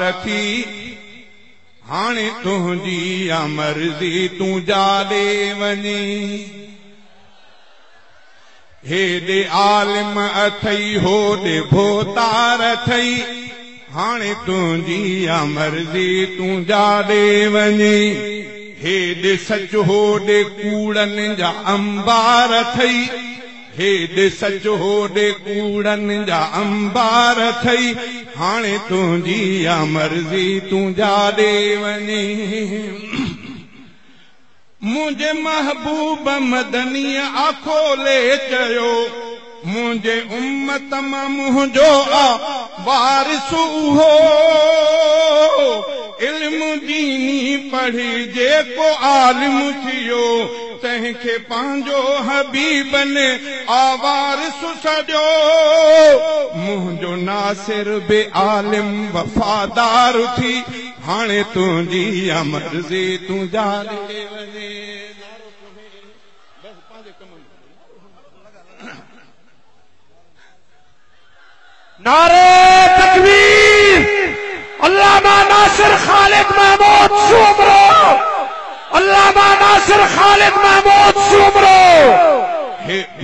रखी हाणे तुंहिंजी आ मर्ज़ी तूं जाॾे वञी हेॾे आलिम अथई होॾे भोतार अथई हाणे तुंहिंजी आ मर्ज़ी तूं जाॾे वञी हेॾे सच होॾे कूड़नि जा अंबार अथई हेॾे सच होॾे कूड़नि जा अंबार अथई हाणे तुंहिंजी आ मर्ज़ी तूं जाॾे वञी मुंहिंजे महबूब मदनीअ आखोले चयो मुंहिंजे उम्मत मां मुंहिंजो आ वारिस उहो इल्म दीनी पढ़ी जेको आलिम थियो तंहिंखे पंहिंजो हबीब ने आवारिस सॼो मुंहिंजो नासिर बे आलिम वफ़ादार थी हाणे तुंहिंजी आ मर्ज़ी तूं जाॾे वञे नारे तकबीर अल्लामा नासिर खालिद महमूद सुमरो अल्लामा नासिर खालिद महमूद सुमरो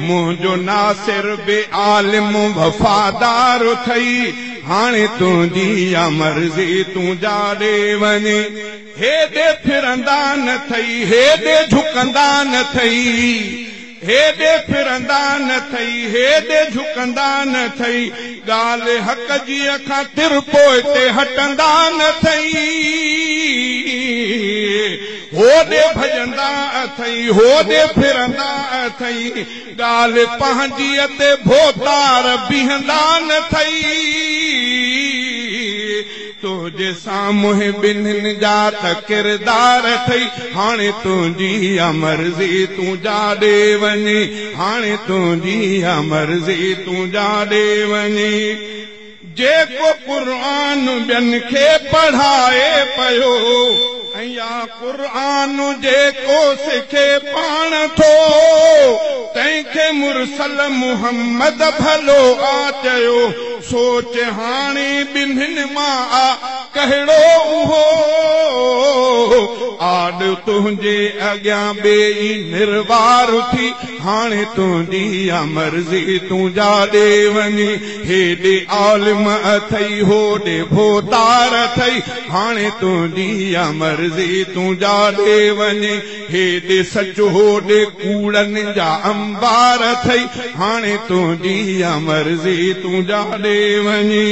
मुंहिंजो नासिर बे आलिम वफ़ादार थई हाणे तुंहिंजी आ मर्ज़ी तूं जाॾे वञे हेॾे फिरंदा न थई हेॾे झुकंदा न थई हेॾे फिरंदा न थई हेॾे झुकंदा न थई ॻाल्हि हक़ जी अखां तिरपोइ ते हटंदा न थई होॾे भॼंदा अथई होॾे फिरंदा अथई ॻाल्हि पंहिंजीअ ते भोतार बीहंदा न थई तुंहिंजे साम्हूं ॿिन्हिनि जा त किरदार अथई हाणे तुंहिंजी आ मर्ज़ी तूं जाॾे वञी हाणे तुंहिंजी आ मर्ज़ी तूं जाॾे वञी जेको क़ुरान ॿियनि खे पढ़ाए पियो ऐं या क़ुरान जेको सिखे पाण थो तंहिंखे मुरसल मुहम्मद भलो आ चयो सोच हाणे ॿिन्हिनि मां आ कहिड़ो उहो आॾ तुंहिंजे अॻियां ॿेई निर्वार थी हाणे तुंहिंजी आ मर्ज़ी तूं जाॾे वञी हेॾे आलिम अथई होॾे भोतार अथई हाणे तुंहिंजी आ मर्ज़ी तूं जाॾे वञी हेॾे सच होॾे कूड़नि जा अंबार अथई हाणे तुंहिंजी आ मर्ज़ी तूं जाॾे वञी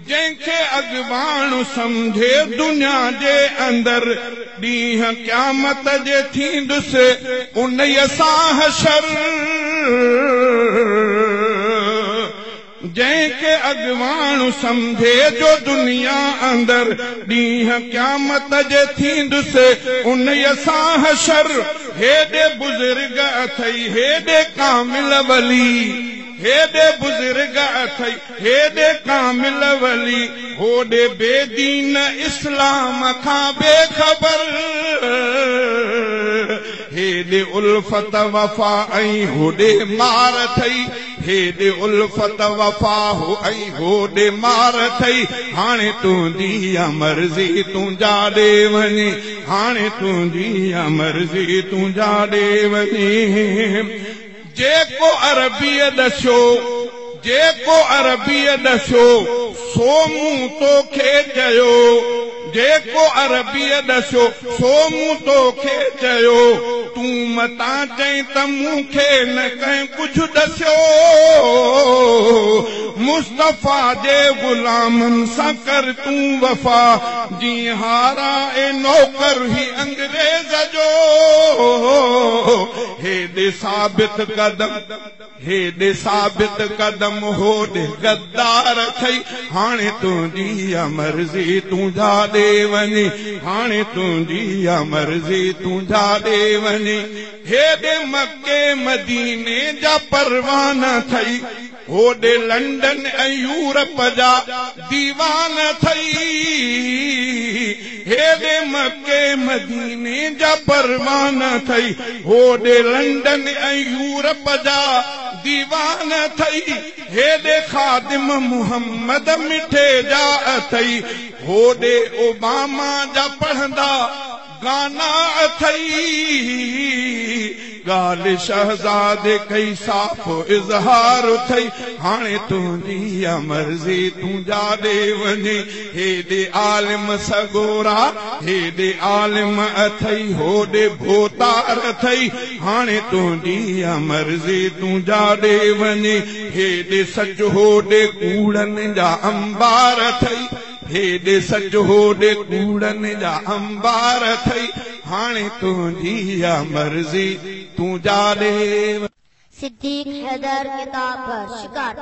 जंहिंखे अॻवान सम्झे दुनिया जे अंदरि ॾींहं क़यामत जे थींदुसि उन्हीअ सां हशर जंहिंखे अॻवान सम्झे जो दुनिया अंदरि ॾींहं क़यामत जे थींदुसि उन्हीअ सां हशर हेॾे बुज़ुर्ग अथई हेॾे कामिल वली हेॾे बुज़ुर्ग अथई हेॾे कामिल वली होॾे बेदीन इस्लाम खां बेख़बर हेॾे उल्फत वफ़ा ऐं होॾे मार अथई हेॾे उल्फत वफ़ा हो ऐं होॾे मार अथई हाणे तुंहिंजी आ मर्ज़ी तूं जाॾे वञी हाणे तुंहिंजी आ मर्ज़ी तूं जाॾे वञी जेको अरबीअ ॾसियो सो मूं तोखे चयो जेको अरबीअ ॾसियो सो मूं तोखे चयो तूं मतां चई त मूंखे न कंहिं कुझु ॾसियो मुस्तफ़ा जे ग़ुलामनि सां कर तूं वफ़ा जीअं हारा ए नौकर ही अंग्रेज़ जो हेॾे साबित कदम होॾे गद्दार अथई हाणे तुंहिंजी आ मर्ज़ी तूं जाॾे वञी हाणे तुंहिंजी आ मर्ज़ी तूं जाॾे वञी हेॾे मके मदीने जा परवान थई होॾे लंडन ऐं यूरोप जा दीवान थई हेॾे मके मदीने जा परवान थई होॾे लंडन ऐं यूरोप जा दीवान थई हेॾे खादिम मुहम्मद मिठे जा अथई होॾे ओबामा जा पढ़ंदा गाना अथई ॻाल्हि शहज़ादे कई साफ़ इज़हार थई हाणे तुंहिंजी मर्ज़ी तूं जाॾे वञे हेॾे आलिम सगोरा हेॾे आलिम अथई होॾे भोतार अथई हाणे तुंहिंजी मर्ज़ी तूं जाॾे वञे हेॾे सच होॾे कूड़नि जा अंबार अथई हेॾे सच होॾे कूड़नि जा अंबार अथई हाणे तुंहिंजी मर्ज़ी तूं जाॾे सिद्दीक़ हैदर किताब पर शिकार